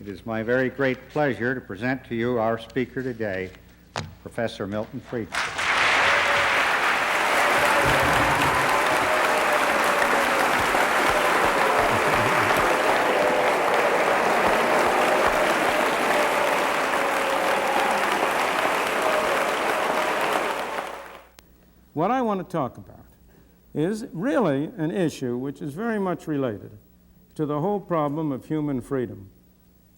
It is my very great pleasure to present to you our speaker today, Professor Milton Friedman. What I want to talk about is really an issue which is very much related to the whole problem of human freedom.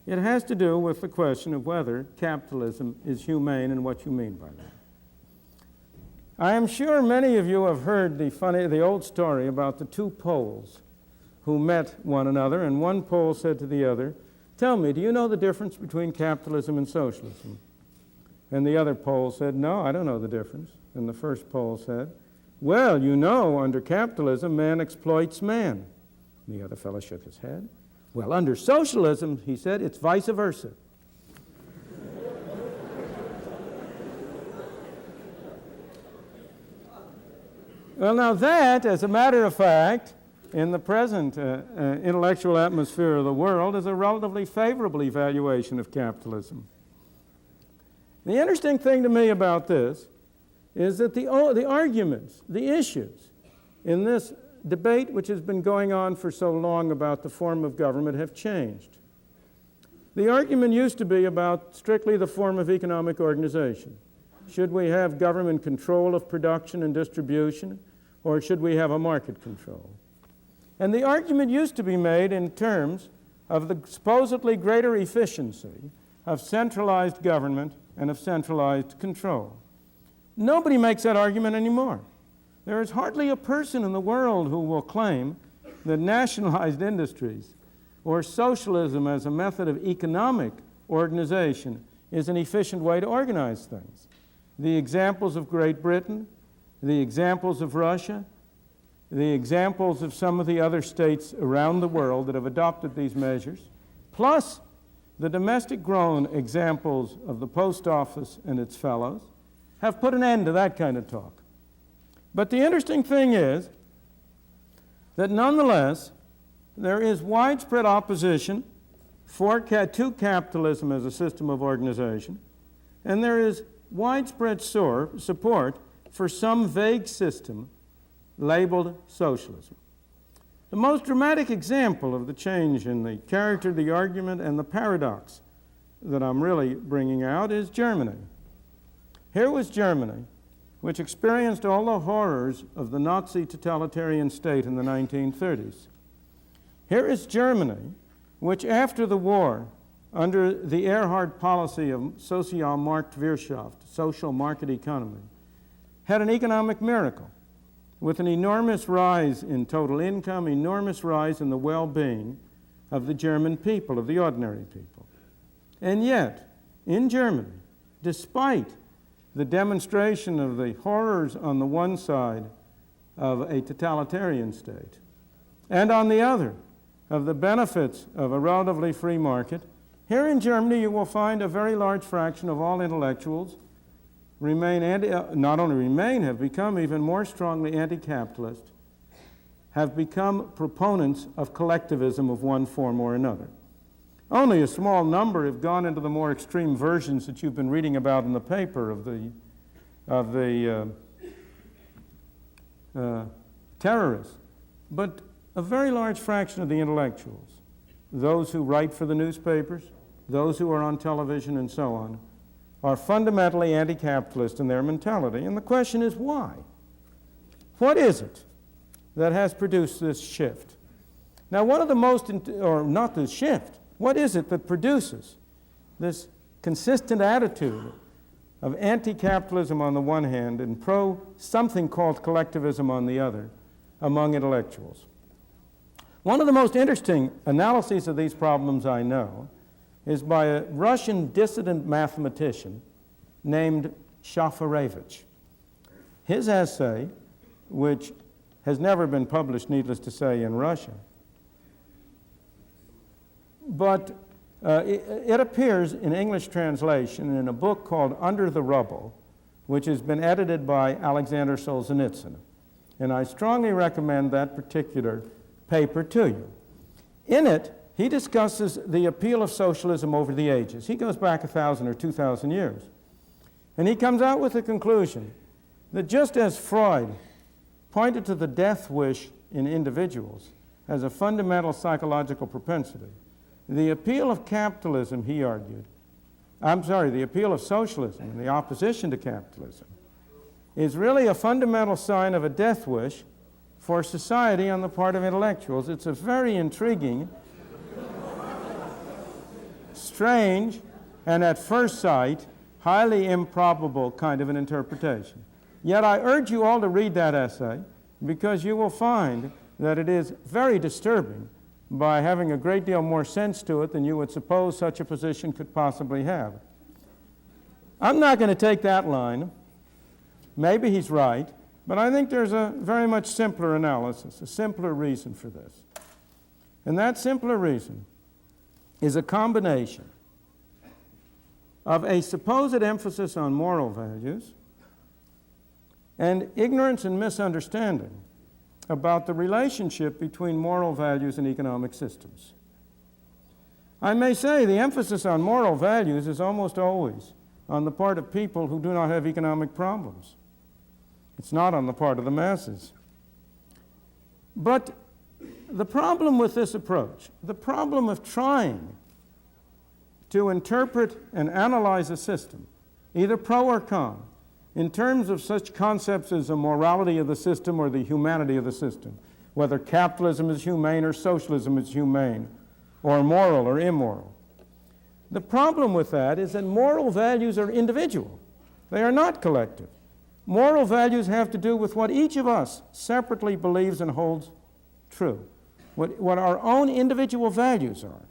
It has to do with the question of whether capitalism is humane and what you mean by that. I am sure many of you have heard the old story about the two Poles who met one another, and one Pole said to the other, "Tell me, do you know the difference between capitalism and socialism?" And the other Pole said, "No, I don't know the difference." And the first Pole said, "Well, you know, under capitalism, man exploits man." And the other fellow shook his head. "Well, under socialism," he said, "it's vice versa." Well, now that, as a matter of fact, in the present intellectual atmosphere of the world, is a relatively favorable evaluation of capitalism. The interesting thing to me about this is that the arguments, the issues in this debate which has been going on for so long about the form of government have changed. The argument used to be about strictly the form of economic organization. Should we have government control of production and distribution, or should we have a market control? And the argument used to be made in terms of the supposedly greater efficiency of centralized government and of centralized control. Nobody makes that argument anymore. There is hardly a person in the world who will claim that nationalized industries or socialism as a method of economic organization is an efficient way to organize things. The examples of Great Britain, the examples of Russia, the examples of some of the other states around the world that have adopted these measures, plus the domestic-grown examples of the post office and its fellows, have put an end to that kind of talk. But the interesting thing is that nonetheless, there is widespread opposition to capitalism as a system of organization, and there is widespread support for some vague system labeled socialism. The most dramatic example of the change in the character of the argument and the paradox that I'm really bringing out is Germany. Here was Germany, which experienced all the horrors of the Nazi totalitarian state in the 1930s. Here is Germany, which after the war, under the Erhard policy of Sozialmarktwirtschaft, social market economy, had an economic miracle with an enormous rise in total income, enormous rise in the well-being of the German people, of the ordinary people. And yet, in Germany, despite the demonstration of the horrors on the one side of a totalitarian state, and on the other, of the benefits of a relatively free market, here in Germany you will find a very large fraction of all intellectuals have become even more strongly anti-capitalist, have become proponents of collectivism of one form or another. Only a small number have gone into the more extreme versions that you've been reading about in the paper of the terrorists. But a very large fraction of the intellectuals, those who write for the newspapers, those who are on television and so on, are fundamentally anti-capitalist in their mentality. And the question is why? What is it that has produced this shift? Now, one of the most, or not the shift, what is it that produces this consistent attitude of anti-capitalism on the one hand and pro-something called collectivism on the other among intellectuals? One of the most interesting analyses of these problems I know is by a Russian dissident mathematician named Shafarevich. His essay, which has never been published, needless to say, in Russia, but it appears in English translation in a book called Under the Rubble, which has been edited by Alexander Solzhenitsyn. And I strongly recommend that particular paper to you. In it, he discusses the appeal of socialism over the ages. He goes back 1,000 or 2,000 years. And he comes out with the conclusion that just as Freud pointed to the death wish in individuals as a fundamental psychological propensity, the appeal of capitalism, he argued, the appeal of socialism and the opposition to capitalism is really a fundamental sign of a death wish for society on the part of intellectuals. It's a very intriguing, strange, and at first sight, highly improbable kind of an interpretation. Yet I urge you all to read that essay because you will find that it is very disturbing by having a great deal more sense to it than you would suppose such a position could possibly have. I'm not going to take that line. Maybe he's right, but I think there's a very much simpler analysis, a simpler reason for this. And that simpler reason is a combination of a supposed emphasis on moral values and ignorance and misunderstanding about the relationship between moral values and economic systems. I may say the emphasis on moral values is almost always on the part of people who do not have economic problems. It's not on the part of the masses. But the problem with this approach, the problem of trying to interpret and analyze a system, either pro or con, in terms of such concepts as the morality of the system or the humanity of the system, whether capitalism is humane or socialism is humane, or moral or immoral. The problem with that is that moral values are individual. They are not collective. Moral values have to do with what each of us separately believes and holds true, what our own individual values are.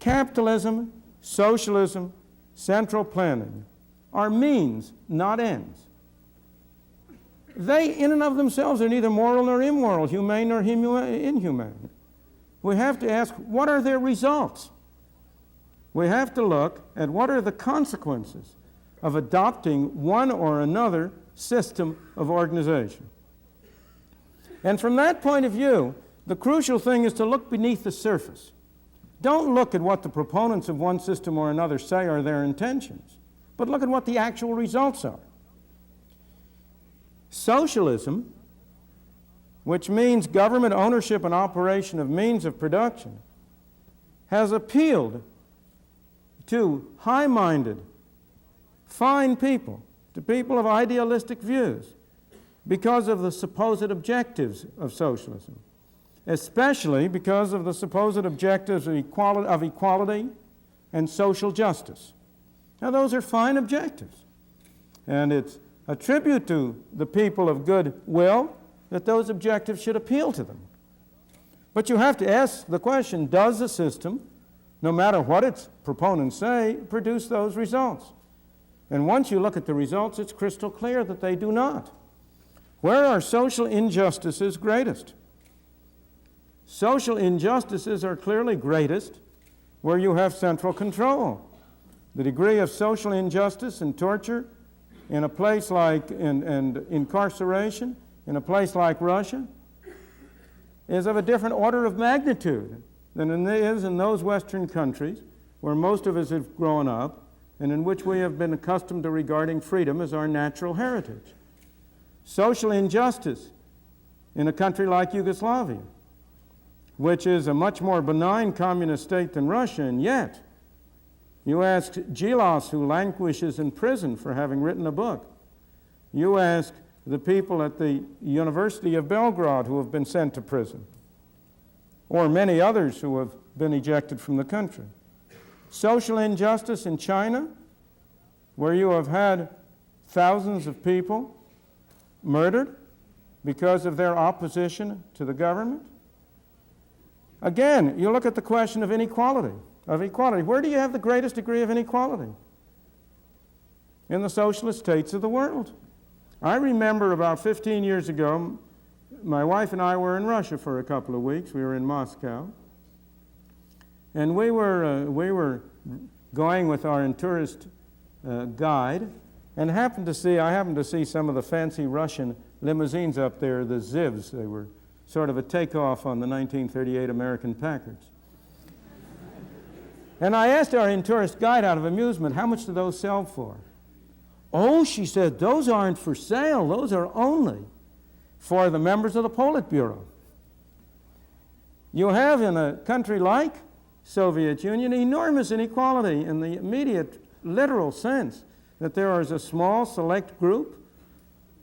Capitalism, socialism, central planning are means, not ends. They, in and of themselves, are neither moral nor immoral, humane nor inhumane. We have to ask, what are their results? We have to look at what are the consequences of adopting one or another system of organization. And from that point of view, the crucial thing is to look beneath the surface. Don't look at what the proponents of one system or another say are their intentions, but look at what the actual results are. Socialism, which means government ownership and operation of means of production, has appealed to high-minded, fine people, to people of idealistic views, because of the supposed objectives of socialism, especially because of the supposed objectives of equality and social justice. Now, those are fine objectives, and it's a tribute to the people of good will that those objectives should appeal to them. But you have to ask the question, does the system, no matter what its proponents say, produce those results? And once you look at the results, it's crystal clear that they do not. Where are social injustices greatest? Social injustices are clearly greatest where you have central control. The degree of social injustice and torture in a place like, and incarceration, in a place like Russia, is of a different order of magnitude than it is in those Western countries where most of us have grown up and in which we have been accustomed to regarding freedom as our natural heritage. Social injustice in a country like Yugoslavia, which is a much more benign communist state than Russia, and yet you ask Gilas, who languishes in prison for having written a book. You ask the people at the University of Belgrade who have been sent to prison, or many others who have been ejected from the country. Social injustice in China, where you have had thousands of people murdered because of their opposition to the government. Again, you look at the question of inequality, of equality. Where do you have the greatest degree of inequality? In the socialist states of the world. I remember about 15 years ago, my wife and I were in Russia for a couple of weeks. We were in Moscow. And we were going with our tourist guide, and I happened to see some of the fancy Russian limousines up there, the Zivs. They were sort of a takeoff on the 1938 American Packards. And I asked our in-tourist guide out of amusement, how much do those sell for? Oh, she said, those aren't for sale. Those are only for the members of the Politburo. You have in a country like Soviet Union enormous inequality in the immediate literal sense that there is a small select group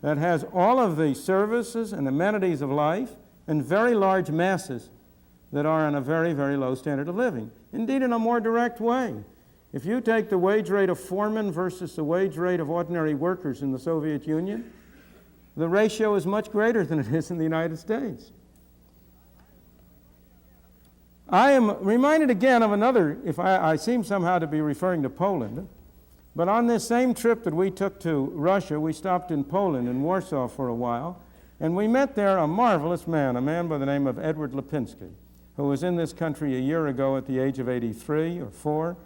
that has all of the services and amenities of life and very large masses that are on a very, very low standard of living. Indeed, in a more direct way, if you take the wage rate of foremen versus the wage rate of ordinary workers in the Soviet Union, the ratio is much greater than it is in the United States. I am reminded again of another, if I seem somehow to be referring to Poland, but on this same trip that we took to Russia, we stopped in Poland, in Warsaw for a while, and we met there a marvelous man, a man by the name of Edward Lipinski, who was in this country a year ago at the age of 83 or 4.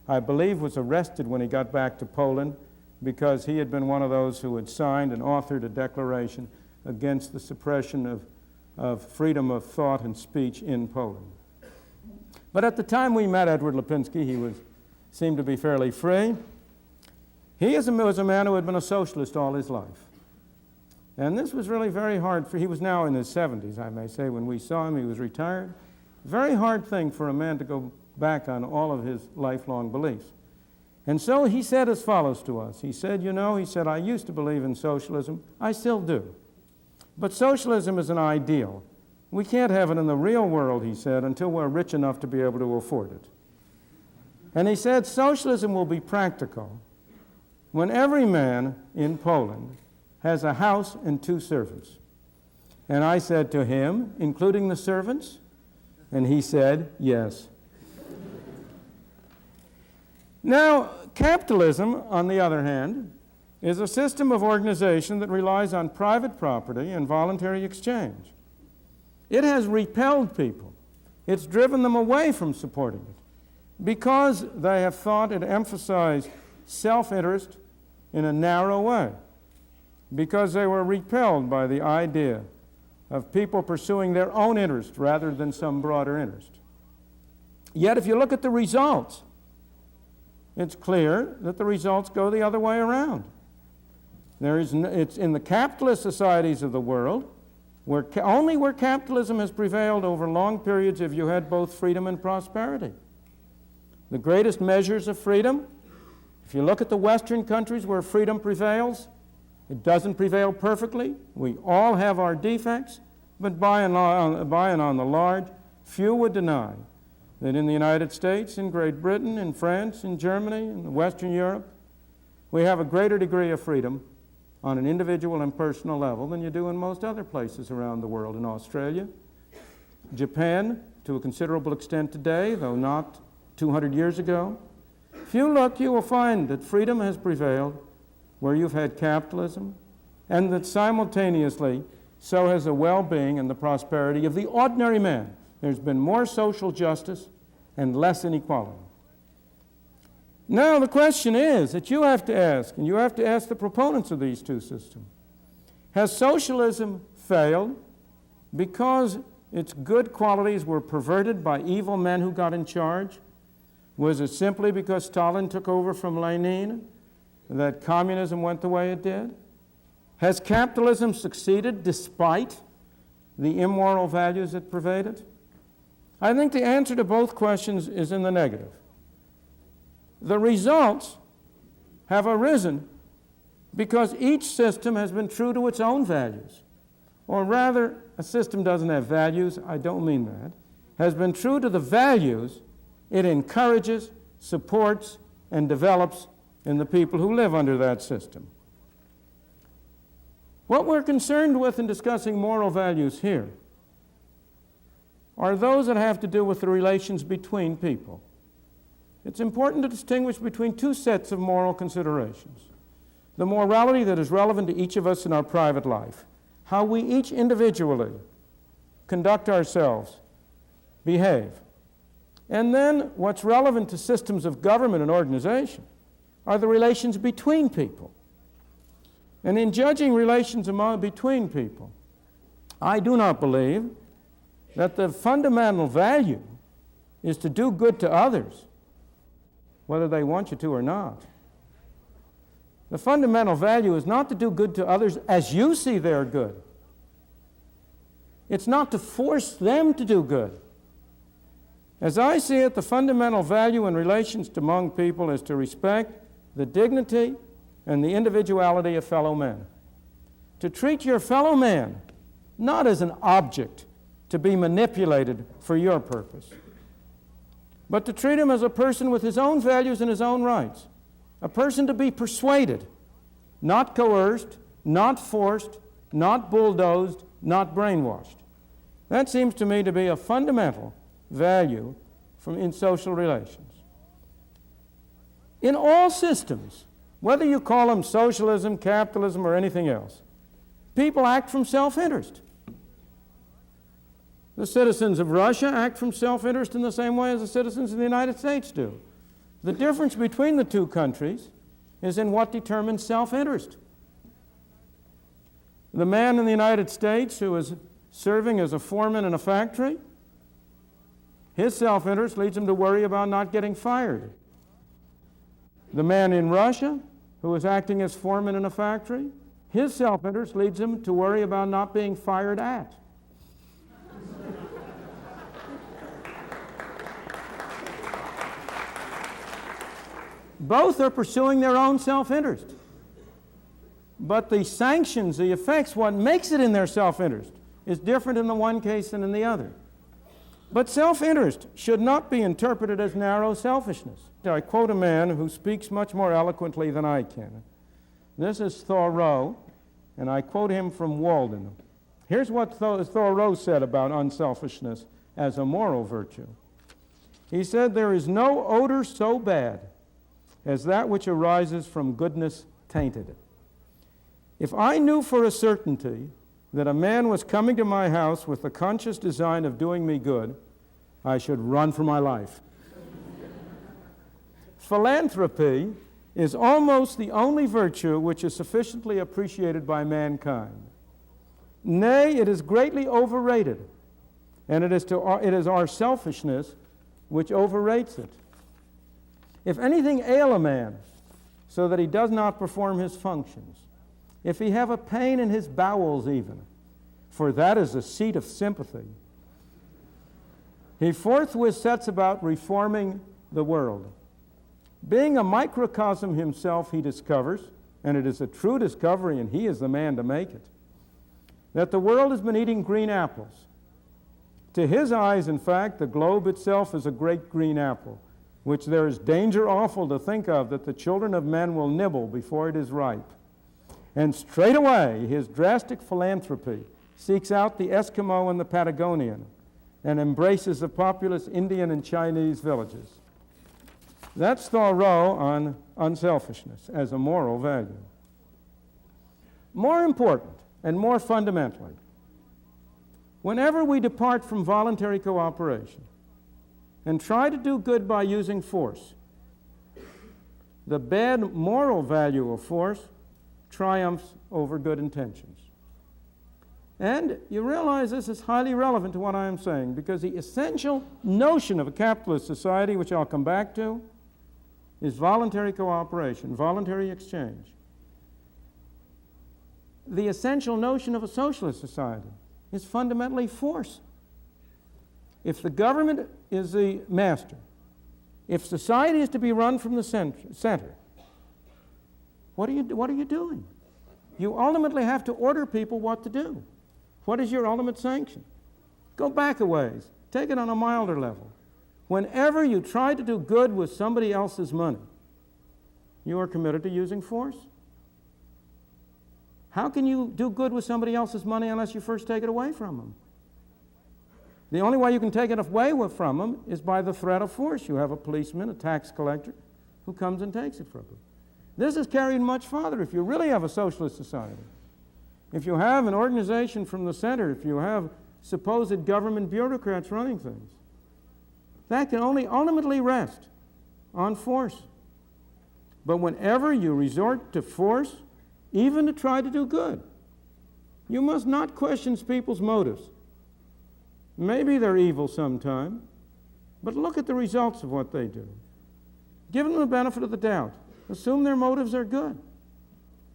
I believe was arrested when he got back to Poland because he had been one of those who had signed and authored a declaration against the suppression of freedom of thought and speech in Poland. But at the time we met Edward Lipinski, he seemed to be fairly free. He was a man who had been a socialist all his life. And this was really very hard he was now in his 70s, I may say. When we saw him, he was retired. Very hard thing for a man to go back on all of his lifelong beliefs. And so he said as follows to us. He said, I used to believe in socialism. I still do. But socialism is an ideal. We can't have it in the real world, he said, until we're rich enough to be able to afford it. And he said, socialism will be practical when every man in Poland has a house and 2 servants. And I said to him, including the servants? And he said, yes. Now, capitalism, on the other hand, is a system of organization that relies on private property and voluntary exchange. It has repelled people. It's driven them away from supporting it because they have thought it emphasized self-interest in a narrow way, because they were repelled by the idea of people pursuing their own interest rather than some broader interest. Yet if you look at the results, it's clear that the results go the other way around. It's in the capitalist societies of the world, only where capitalism has prevailed over long periods have you had both freedom and prosperity. The greatest measures of freedom, if you look at the Western countries where freedom prevails, it doesn't prevail perfectly. We all have our defects, but by and on the large, few would deny that in the United States, in Great Britain, in France, in Germany, in Western Europe, we have a greater degree of freedom on an individual and personal level than you do in most other places around the world. In Australia, Japan, to a considerable extent today, though not 200 years ago. If you look, you will find that freedom has prevailed where you've had capitalism, and that simultaneously so has the well-being and the prosperity of the ordinary man. There's been more social justice and less inequality. Now the question is that you have to ask, and you have to ask the proponents of these two systems, has socialism failed because its good qualities were perverted by evil men who got in charge? Was it simply because Stalin took over from Lenin that communism went the way it did? Has capitalism succeeded despite the immoral values that pervade it? I think the answer to both questions is in the negative. The results have arisen because each system has been true to its own values. Or rather, a system doesn't have values, I don't mean that, has been true to the values it encourages, supports, and develops in the people who live under that system. What we're concerned with in discussing moral values here are those that have to do with the relations between people. It's important to distinguish between two sets of moral considerations. The morality that is relevant to each of us in our private life, how we each individually conduct ourselves, behave. And then what's relevant to systems of government and organization are the relations between people. And in judging relations between people, I do not believe that the fundamental value is to do good to others whether they want you to or not. The fundamental value is not to do good to others as you see their good. It's not to force them to do good. As I see it, the fundamental value in relations among people is to respect the dignity and the individuality of fellow men. To treat your fellow man not as an object to be manipulated for your purpose, but to treat him as a person with his own values and his own rights, a person to be persuaded, not coerced, not forced, not bulldozed, not brainwashed. That seems to me to be a fundamental value in social relations. In all systems, whether you call them socialism, capitalism, or anything else, people act from self-interest. The citizens of Russia act from self-interest in the same way as the citizens of the United States do. The difference between the two countries is in what determines self-interest. The man in the United States who is serving as a foreman in a factory, his self-interest leads him to worry about not getting fired. The man in Russia who is acting as foreman in a factory, his self-interest leads him to worry about not being fired at. Both are pursuing their own self-interest. But the sanctions, the effects, what makes it in their self-interest is different in the one case than in the other. But self-interest should not be interpreted as narrow selfishness. I quote a man who speaks much more eloquently than I can. This is Thoreau, and I quote him from Walden. Here's what Thoreau said about unselfishness as a moral virtue. He said, "There is no odor so bad as that which arises from goodness tainted. If I knew for a certainty that a man was coming to my house with the conscious design of doing me good, I should run for my life." Philanthropy is almost the only virtue which is sufficiently appreciated by mankind. Nay, it is greatly overrated, and it is our selfishness which overrates it. If anything ail a man so that he does not perform his functions, if he have a pain in his bowels even, for that is the seat of sympathy, he forthwith sets about reforming the world. Being a microcosm himself, he discovers, and it is a true discovery, and he is the man to make it, that the world has been eating green apples. To his eyes, in fact, the globe itself is a great green apple, which there is danger awful to think of that the children of men will nibble before it is ripe. And straightway his drastic philanthropy seeks out the Eskimo and the Patagonian and embraces the populous Indian and Chinese villages. That's Thoreau on unselfishness as a moral value. More important and more fundamentally, whenever we depart from voluntary cooperation and try to do good by using force, the bad moral value of force triumphs over good intentions. And you realize this is highly relevant to what I am saying, because the essential notion of a capitalist society, which I'll come back to, is voluntary cooperation, voluntary exchange. The essential notion of a socialist society is fundamentally force. If the government is the master, if society is to be run from the center, what are you doing? You ultimately have to order people what to do. What is your ultimate sanction? Go back a ways. Take it on a milder level. Whenever you try to do good with somebody else's money, you are committed to using force. How can you do good with somebody else's money unless you first take it away from them? The only way you can take it away from them is by the threat of force. You have a policeman, a tax collector, who comes and takes it from you. This is carried much farther if you really have a socialist society. If you have an organization from the center, if you have supposed government bureaucrats running things, that can only ultimately rest on force. But whenever you resort to force, even to try to do good, you must not question people's motives. Maybe they're evil sometime, but look at the results of what they do. Give them the benefit of the doubt. Assume their motives are good.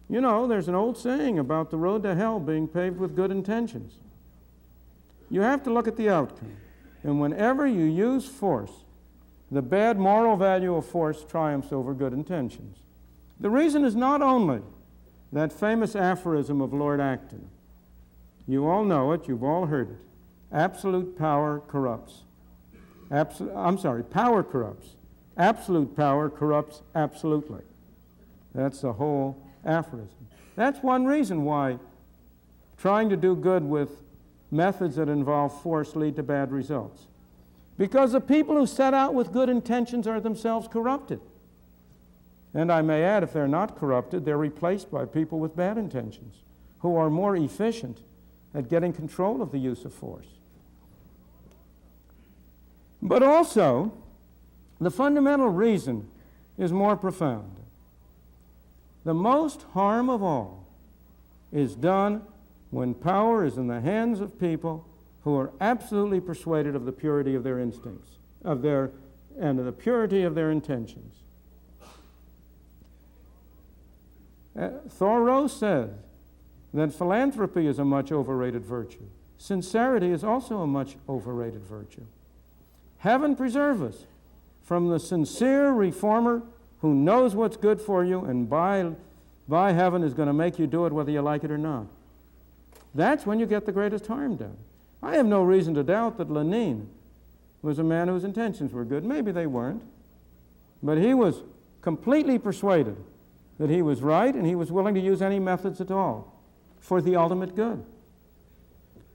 You know, there's an old saying about the road to hell being paved with good intentions. You have to look at the outcome. And whenever you use force, the bad moral value of force triumphs over good intentions. The reason is not only that famous aphorism of Lord Acton. You all know it, you've all heard it. Absolute power corrupts. Power corrupts. Absolute power corrupts absolutely. That's the whole aphorism. That's one reason why trying to do good with methods that involve force lead to bad results. Because the people who set out with good intentions are themselves corrupted. And I may add, if they're not corrupted, they're replaced by people with bad intentions who are more efficient at getting control of the use of force. But also, the fundamental reason is more profound. The most harm of all is done when power is in the hands of people who are absolutely persuaded of the purity of their instincts, and of the purity of their intentions. Thoreau says that philanthropy is a much overrated virtue. Sincerity is also a much overrated virtue. Heaven preserve us from the sincere reformer who knows what's good for you and by heaven is going to make you do it whether you like it or not. That's when you get the greatest harm done. I have no reason to doubt that Lenin was a man whose intentions were good. Maybe they weren't. But he was completely persuaded that he was right, and he was willing to use any methods at all for the ultimate good.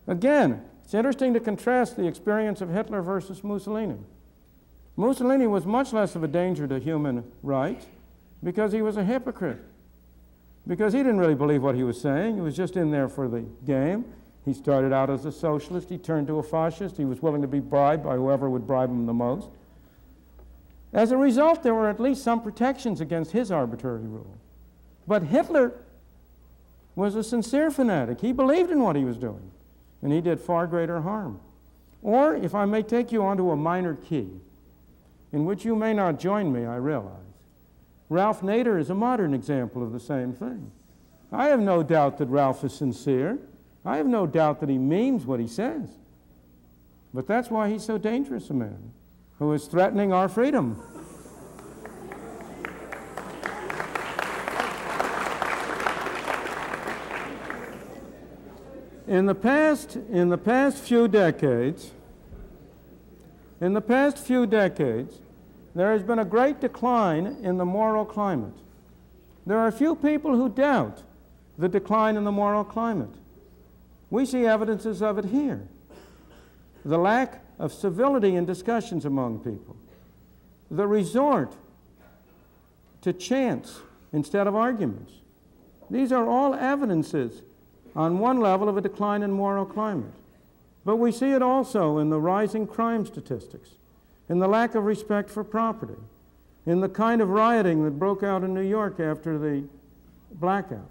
Again, it's interesting to contrast the experience of Hitler versus Mussolini. Mussolini was much less of a danger to human rights because he was a hypocrite. Because he didn't really believe what he was saying. He was just in there for the game. He started out as a socialist. He turned to a fascist. He was willing to be bribed by whoever would bribe him the most. As a result, there were at least some protections against his arbitrary rule. But Hitler was a sincere fanatic. He believed in what he was doing, and he did far greater harm. Or, if I may take you onto a minor key, in which you may not join me, I realize, Ralph Nader is a modern example of the same thing. I have no doubt that Ralph is sincere. I have no doubt that he means what he says. But that's why he's so dangerous a man, who is threatening our freedom. In the past few decades, there has been a great decline in the moral climate. There are few people who doubt the decline in the moral climate. We see evidences of it here. The lack of civility in discussions among people. The resort to chants instead of arguments. These are all evidences on one level of a decline in moral climate. But we see it also in the rising crime statistics, in the lack of respect for property, in the kind of rioting that broke out in New York after the blackout,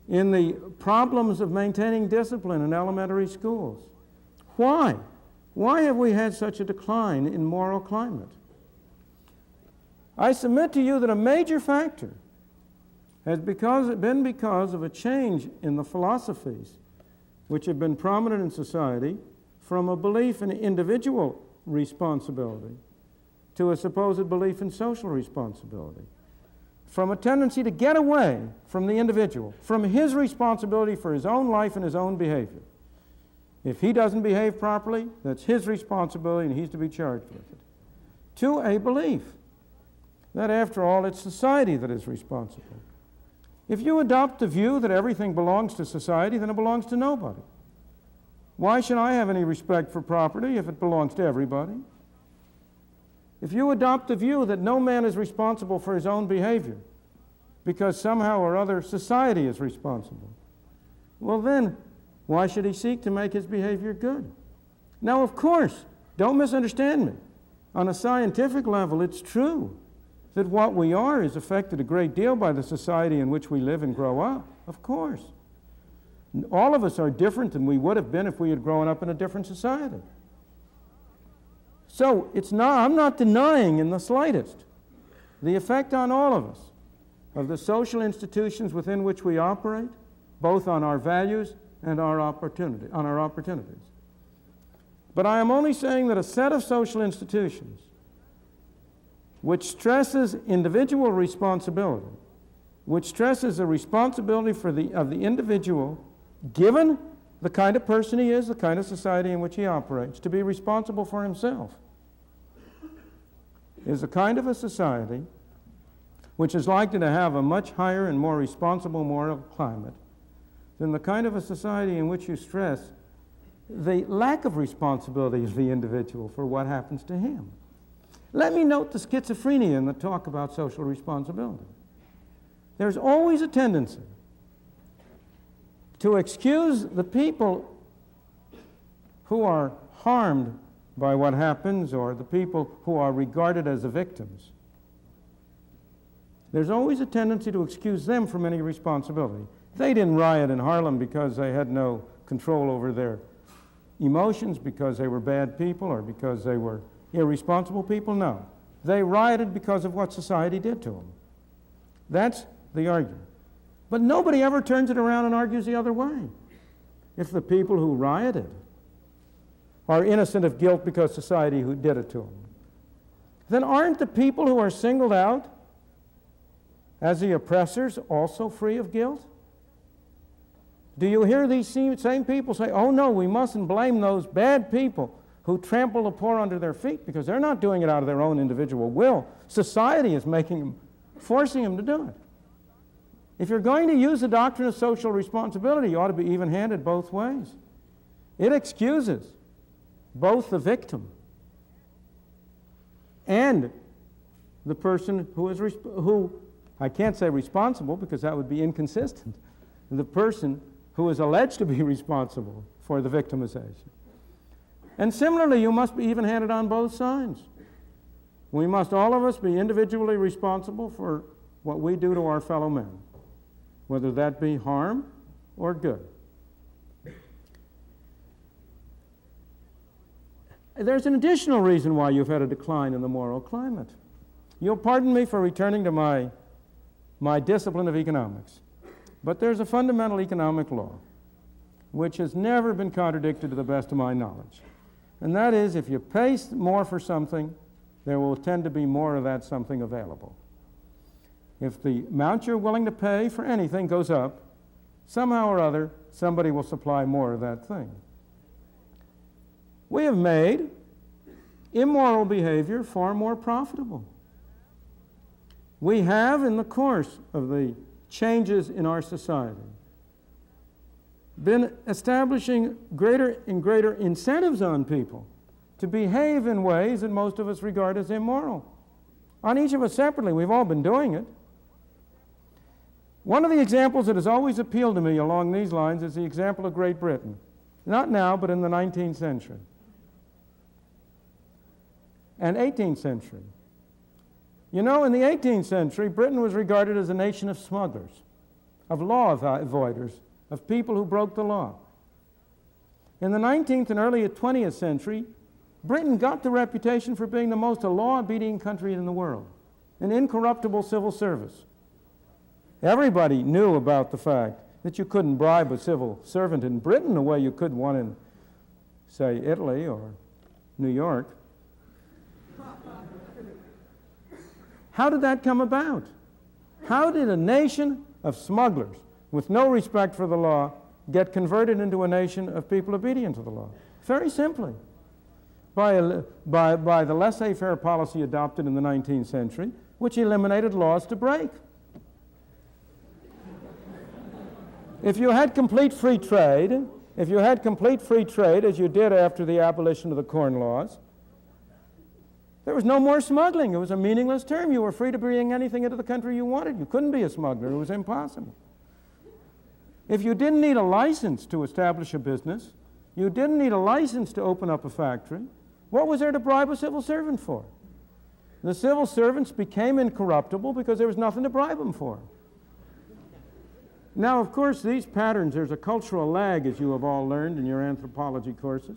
in the problems of maintaining discipline in elementary schools. Why? Why have we had such a decline in moral climate? I submit to you that a major factor has been because of a change in the philosophies which have been prominent in society from a belief in individual responsibility to a supposed belief in social responsibility, from a tendency to get away from the individual, from his responsibility for his own life and his own behavior. If he doesn't behave properly, that's his responsibility and he's to be charged with it, to a belief that, after all, it's society that is responsible. If you adopt the view that everything belongs to society, then it belongs to nobody. Why should I have any respect for property if it belongs to everybody? If you adopt the view that no man is responsible for his own behavior because somehow or other society is responsible, well then, why should he seek to make his behavior good? Now, of course, don't misunderstand me. On a scientific level, it's true that what we are is affected a great deal by the society in which we live and grow up. Of course. All of us are different than we would have been if we had grown up in a different society. So I'm not denying in the slightest the effect on all of us of the social institutions within which we operate, both on our values and on our opportunities. But I am only saying that a set of social institutions which stresses individual responsibility, which stresses the responsibility of the individual, given the kind of person he is, the kind of society in which he operates, to be responsible for himself, is a kind of a society which is likely to have a much higher and more responsible moral climate than the kind of a society in which you stress the lack of responsibility of the individual for what happens to him. Let me note the schizophrenia in the talk about social responsibility. There's always a tendency to excuse the people who are harmed by what happens, or the people who are regarded as the victims. There's always a tendency to excuse them from any responsibility. They didn't riot in Harlem because they had no control over their emotions, because they were bad people, or because they were irresponsible people. No. They rioted because of what society did to them. That's the argument. But nobody ever turns it around and argues the other way. If the people who rioted are innocent of guilt because society who did it to them, then aren't the people who are singled out as the oppressors also free of guilt? Do you hear these same people say, oh no, we mustn't blame those bad people who trample the poor under their feet because they're not doing it out of their own individual will. Society is forcing them to do it. If you're going to use the doctrine of social responsibility, you ought to be even-handed both ways. It excuses both the victim and the person who I can't say responsible because that would be inconsistent, the person who is alleged to be responsible for the victimization. And similarly, you must be even-handed on both sides. We must, all of us, be individually responsible for what we do to our fellow men, whether that be harm or good. There's an additional reason why you've had a decline in the moral climate. You'll pardon me for returning to my discipline of economics, but there's a fundamental economic law which has never been contradicted to the best of my knowledge. And that is, if you pay more for something, there will tend to be more of that something available. If the amount you're willing to pay for anything goes up, somehow or other, somebody will supply more of that thing. We have made immoral behavior far more profitable. We have, in the course of the changes in our society, been establishing greater and greater incentives on people to behave in ways that most of us regard as immoral. On each of us separately, we've all been doing it. One of the examples that has always appealed to me along these lines is the example of Great Britain. Not now, but in the 19th century and 18th century. You know, in the 18th century, Britain was regarded as a nation of smugglers, of law avoiders, of people who broke the law. In the 19th and early 20th century, Britain got the reputation for being the most law-abiding country in the world, an incorruptible civil service. Everybody knew about the fact that you couldn't bribe a civil servant in Britain the way you could one in, say, Italy or New York. How did that come about? How did a nation of smugglers with no respect for the law get converted into a nation of people obedient to the law? Very simply, by the laissez-faire policy adopted in the 19th century, which eliminated laws to break. If you had complete free trade, as you did after the abolition of the Corn Laws, there was no more smuggling. It was a meaningless term. You were free to bring anything into the country you wanted. You couldn't be a smuggler. It was impossible. If you didn't need a license to establish a business, you didn't need a license to open up a factory, what was there to bribe a civil servant for? The civil servants became incorruptible because there was nothing to bribe them for. Now, of course, these patterns, there's a cultural lag, as you have all learned in your anthropology courses.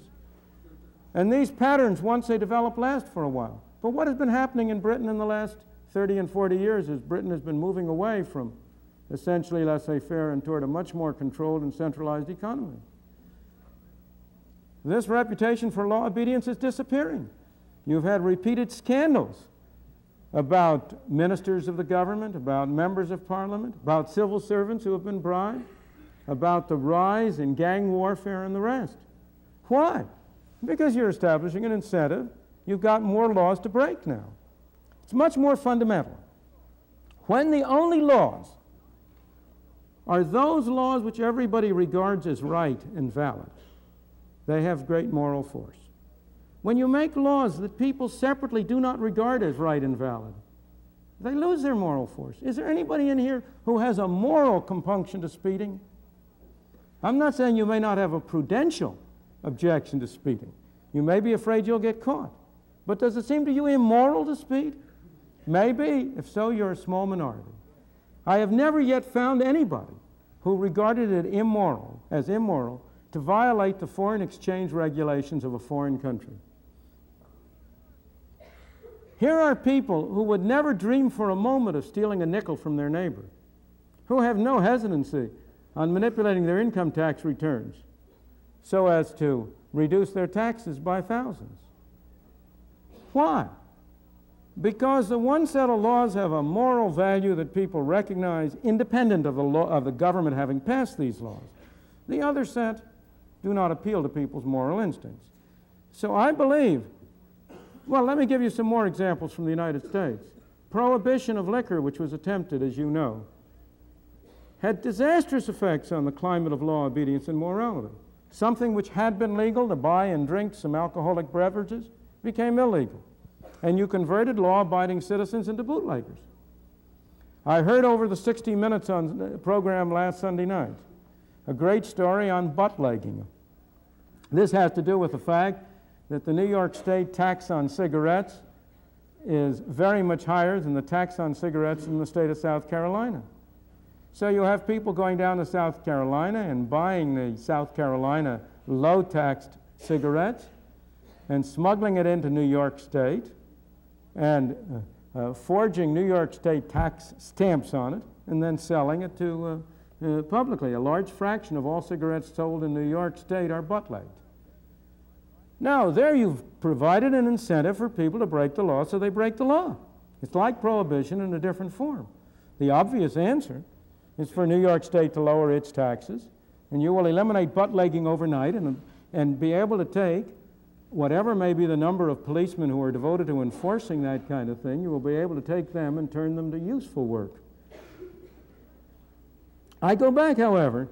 And these patterns, once they develop, last for a while. But what has been happening in Britain in the last 30 and 40 years is Britain has been moving away from essentially laissez-faire and toward a much more controlled and centralized economy. This reputation for law obedience is disappearing. You've had repeated scandals about ministers of the government, about members of parliament, about civil servants who have been bribed, about the rise in gang warfare and the rest. Why? Because you're establishing an incentive. You've got more laws to break now. It's much more fundamental. When the only laws are those laws which everybody regards as right and valid, they have great moral force. When you make laws that people separately do not regard as right and valid, they lose their moral force. Is there anybody in here who has a moral compunction to speeding? I'm not saying you may not have a prudential objection to speeding. You may be afraid you'll get caught. But does it seem to you immoral to speed? Maybe. If so, you're a small minority. I have never yet found anybody who regarded it as immoral, to violate the foreign exchange regulations of a foreign country. Here are people who would never dream for a moment of stealing a nickel from their neighbor, who have no hesitancy on manipulating their income tax returns so as to reduce their taxes by thousands. Why? Because the one set of laws have a moral value that people recognize independent of the government having passed these laws. The other set do not appeal to people's moral instincts. So I believe, well, let me give you some more examples from the United States. Prohibition of liquor, which was attempted, as you know, had disastrous effects on the climate of law, obedience, and morality. Something which had been legal, to buy and drink some alcoholic beverages, became illegal. And you converted law-abiding citizens into bootleggers. I heard over the 60 Minutes on program last Sunday night a great story on butt-legging. This has to do with the fact that the New York State tax on cigarettes is very much higher than the tax on cigarettes in the state of South Carolina. So you have people going down to South Carolina and buying the South Carolina low-taxed cigarettes and smuggling it into New York State and forging New York State tax stamps on it and then selling it to publicly. A large fraction of all cigarettes sold in New York State are butt-legged. Now, there you've provided an incentive for people to break the law, so they break the law. It's like prohibition in a different form. The obvious answer is for New York State to lower its taxes, and you will eliminate butt-legging overnight and be able to take whatever may be the number of policemen who are devoted to enforcing that kind of thing, you will be able to take them and turn them to useful work. I go back, however,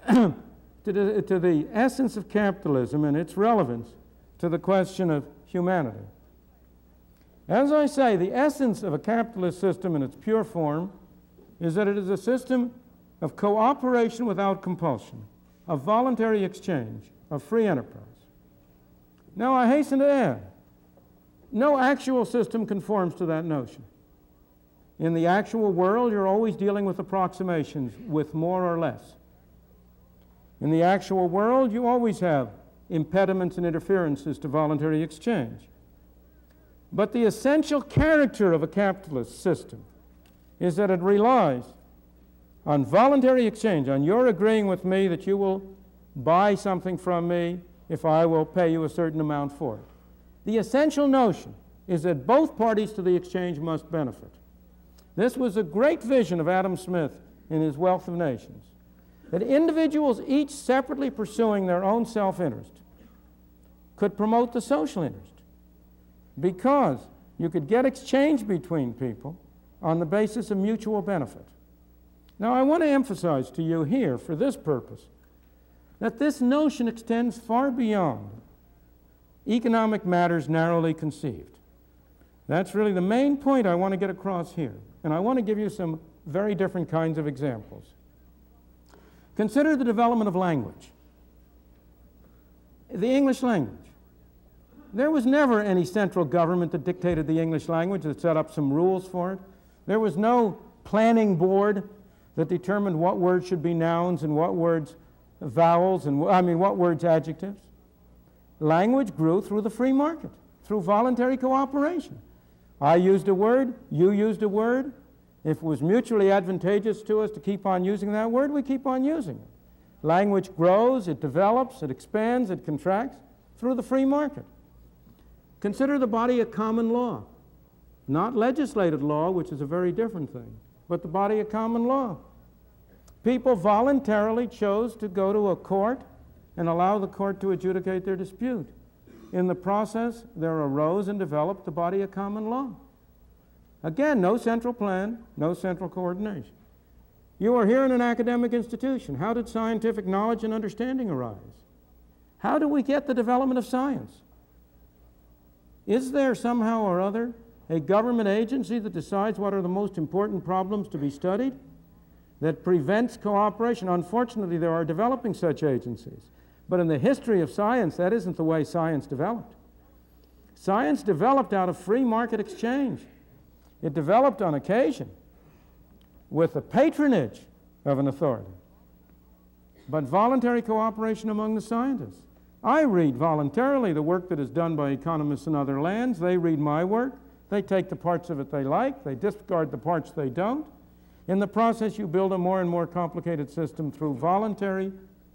to the essence of capitalism and its relevance to the question of humanity. As I say, the essence of a capitalist system in its pure form is that it is a system of cooperation without compulsion, of voluntary exchange, of free enterprise. Now, I hasten to add, no actual system conforms to that notion. In the actual world, you're always dealing with approximations, with more or less. In the actual world, you always have impediments and interferences to voluntary exchange. But the essential character of a capitalist system is that it relies on voluntary exchange, on your agreeing with me that you will buy something from me if I will pay you a certain amount for it. The essential notion is that both parties to the exchange must benefit. This was a great vision of Adam Smith in his Wealth of Nations, that individuals, each separately pursuing their own self-interest, could promote the social interest, because you could get exchange between people on the basis of mutual benefit. Now, I want to emphasize to you here, for this purpose, that this notion extends far beyond economic matters narrowly conceived. That's really the main point I want to get across here, and I want to give you some very different kinds of examples. Consider the development of language. The English language. There was never any central government that dictated the English language, that set up some rules for it. There was no planning board that determined what words should be nouns and what words vowels and what words adjectives. Language grew through the free market, through voluntary cooperation. I used a word, you used a word. If it was mutually advantageous to us to keep on using that word, we keep on using it. Language grows, it develops, it expands, it contracts through the free market. Consider the body of common law, not legislated law, which is a very different thing, but the body of common law. People voluntarily chose to go to a court and allow the court to adjudicate their dispute. In the process, there arose and developed the body of common law. Again, no central plan, no central coordination. You are here in an academic institution. How did scientific knowledge and understanding arise? How do we get the development of science? Is there somehow or other a government agency that decides what are the most important problems to be studied, that prevents cooperation? Unfortunately, there are developing such agencies. But in the history of science, that isn't the way science developed. Science developed out of free market exchange. It developed on occasion with the patronage of an authority, but voluntary cooperation among the scientists. I read voluntarily the work that is done by economists in other lands. They read my work. They take the parts of it they like. They discard the parts they don't. In the process, you build a more and more complicated system through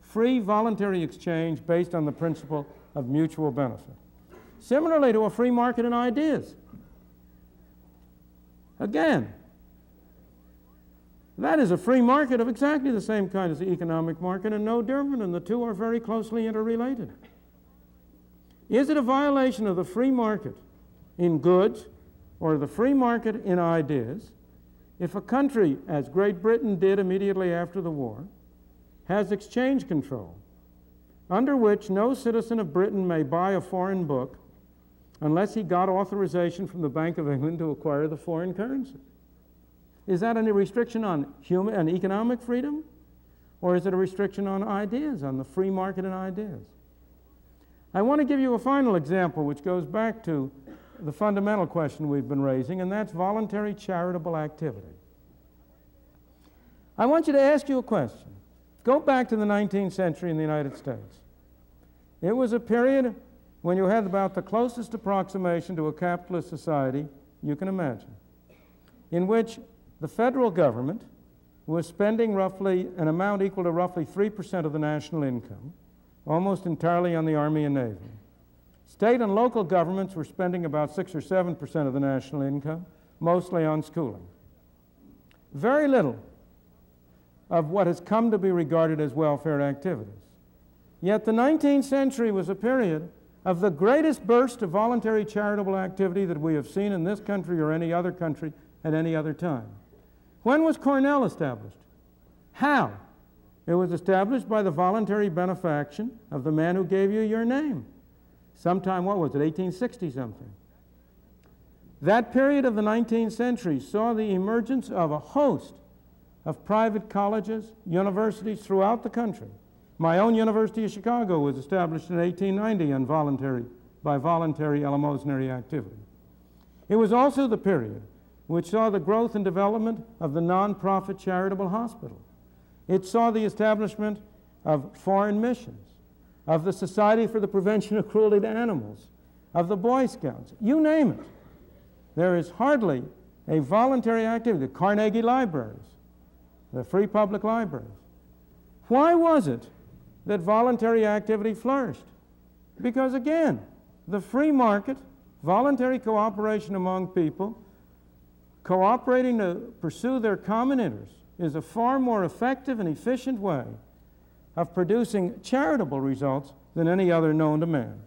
free voluntary exchange based on the principle of mutual benefit. Similarly to a free market in ideas. Again, that is a free market of exactly the same kind as the economic market and no different, and the two are very closely interrelated. Is it a violation of the free market in goods or the free market in ideas if a country, as Great Britain did immediately after the war, has exchange control, under which no citizen of Britain may buy a foreign book unless he got authorization from the Bank of England to acquire the foreign currency? Is that any restriction on human and economic freedom? Or is it a restriction on ideas, on the free market and ideas? I want to give you a final example which goes back to the fundamental question we've been raising, and that's voluntary charitable activity. I want you to ask you a question. Go back to the 19th century in the United States. It was a period when you had about the closest approximation to a capitalist society you can imagine, in which the federal government was spending roughly an amount equal to roughly 3% of the national income, almost entirely on the Army and Navy. State and local governments were spending about 6 or 7% of the national income, mostly on schooling. Very little of what has come to be regarded as welfare activities. Yet the 19th century was a period of the greatest burst of voluntary charitable activity that we have seen in this country or any other country at any other time. When was Cornell established? How? It was established by the voluntary benefaction of the man who gave you your name. Sometime, what was it, 1860 something. That period of the 19th century saw the emergence of a host of private colleges, universities throughout the country. My own University of Chicago was established in 1890 by voluntary eleemosynary activity. It was also the period which saw the growth and development of the nonprofit charitable hospital. It saw the establishment of foreign missions, of the Society for the Prevention of Cruelty to Animals, of the Boy Scouts, you name it. There is hardly a voluntary activity. The Carnegie Libraries, the free public libraries. Why was it that voluntary activity flourished? Because again, the free market, voluntary cooperation among people, cooperating to pursue their common interests is a far more effective and efficient way of producing charitable results than any other known to man.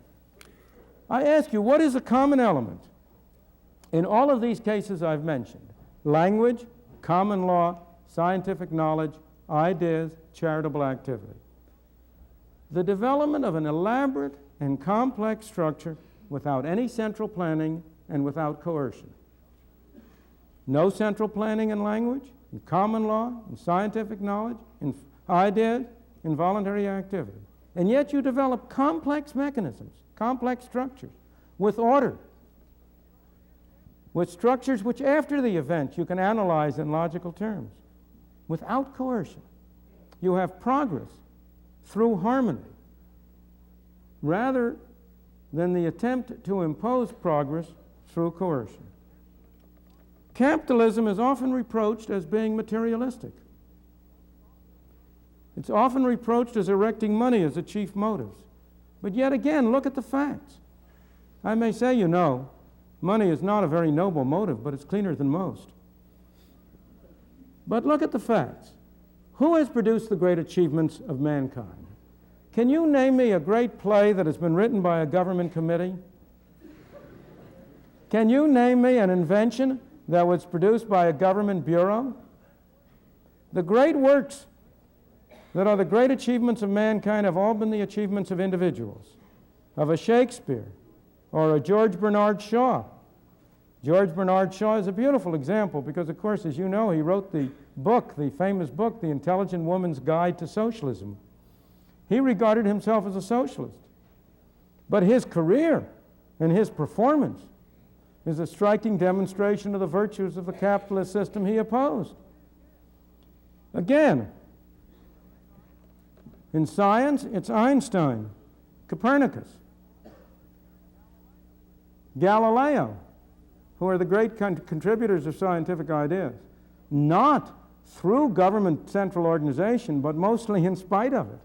I ask you, what is a common element in all of these cases I've mentioned? Language, common law, scientific knowledge, ideas, charitable activity. The development of an elaborate and complex structure without any central planning and without coercion. No central planning in language, in common law, in scientific knowledge, in ideas, in voluntary activity. And yet you develop complex mechanisms, complex structures, with order, with structures which after the event you can analyze in logical terms, without coercion. You have progress through harmony, rather than the attempt to impose progress through coercion. Capitalism is often reproached as being materialistic. It's often reproached as erecting money as the chief motive. But yet again, look at the facts. I may say, you know, money is not a very noble motive, but it's cleaner than most. But look at the facts. Who has produced the great achievements of mankind? Can you name me a great play that has been written by a government committee? Can you name me an invention that was produced by a government bureau? The great works that are the great achievements of mankind have all been the achievements of individuals, of a Shakespeare or a George Bernard Shaw. George Bernard Shaw is a beautiful example because, of course, as you know, he wrote the book, the famous book, The Intelligent Woman's Guide to Socialism. He regarded himself as a socialist. But his career and his performance is a striking demonstration of the virtues of the capitalist system he opposed. Again, in science, it's Einstein, Copernicus, Galileo, who are the great contributors of scientific ideas, not through government central organization, but mostly in spite of it.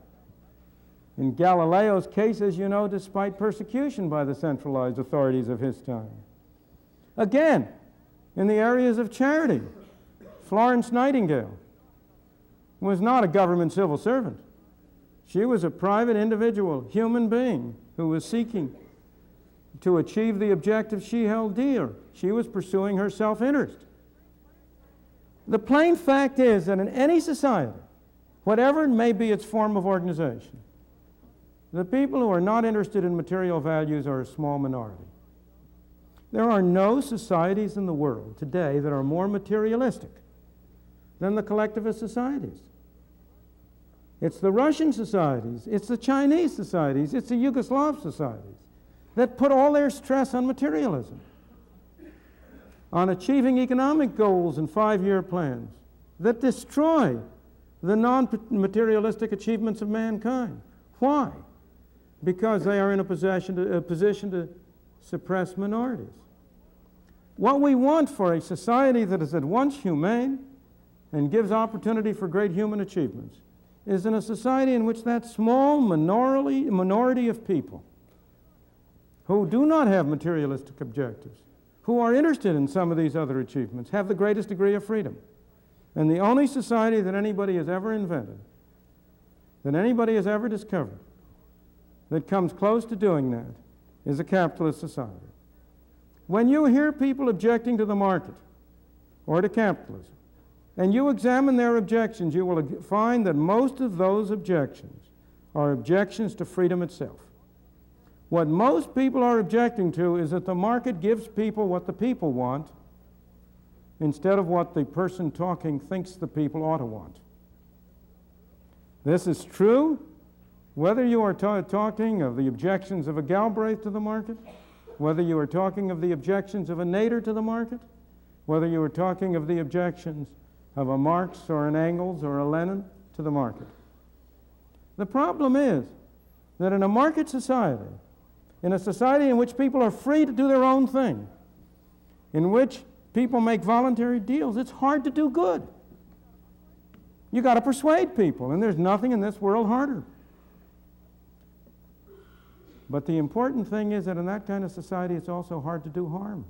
In Galileo's case, as you know, despite persecution by the centralized authorities of his time. Again, in the areas of charity, Florence Nightingale was not a government civil servant. She was a private individual, human being, who was seeking to achieve the objective she held dear. She was pursuing her self-interest. The plain fact is that in any society, whatever may be its form of organization, the people who are not interested in material values are a small minority. There are no societies in the world today that are more materialistic than the collectivist societies. It's the Russian societies, it's the Chinese societies, it's the Yugoslav societies that put all their stress on materialism, on achieving economic goals and five-year plans that destroy the non-materialistic achievements of mankind. Why? Because they are in a position to suppress minorities. What we want for a society that is at once humane and gives opportunity for great human achievements is in a society in which that small minority of people who do not have materialistic objectives, who are interested in some of these other achievements, have the greatest degree of freedom. And the only society that anybody has ever invented, that anybody has ever discovered, that comes close to doing that is a capitalist society. When you hear people objecting to the market or to capitalism, and you examine their objections, you will find that most of those objections are objections to freedom itself. What most people are objecting to is that the market gives people what the people want instead of what the person talking thinks the people ought to want. This is true whether you are talking of the objections of a Galbraith to the market, whether you are talking of the objections of a Nader to the market, whether you are talking of the objections of a Marx or an Engels or a Lenin to the market. The problem is that in a market society, in a society in which people are free to do their own thing, in which people make voluntary deals, it's hard to do good. You got to persuade people, and there's nothing in this world harder. But the important thing is that in that kind of society, it's also hard to do harm.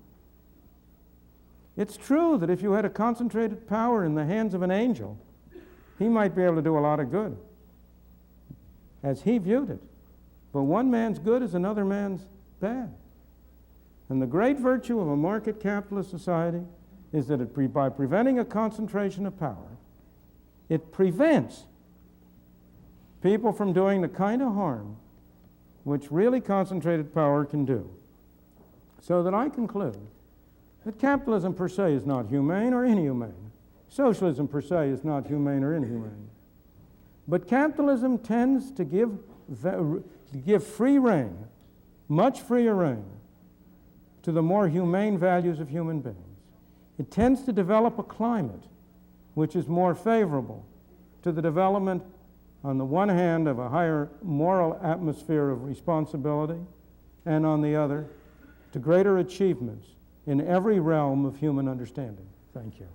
It's true that if you had a concentrated power in the hands of an angel, he might be able to do a lot of good, as he viewed it. But one man's good is another man's bad. And the great virtue of a market capitalist society is that by preventing a concentration of power, it prevents people from doing the kind of harm which really concentrated power can do. So that I conclude that capitalism per se is not humane or inhumane. Socialism per se is not humane or inhumane. But capitalism tends to give free rein, much freer rein, to the more humane values of human beings. It tends to develop a climate which is more favorable to the development, on the one hand, of a higher moral atmosphere of responsibility, and on the other, to greater achievements in every realm of human understanding. Thank you.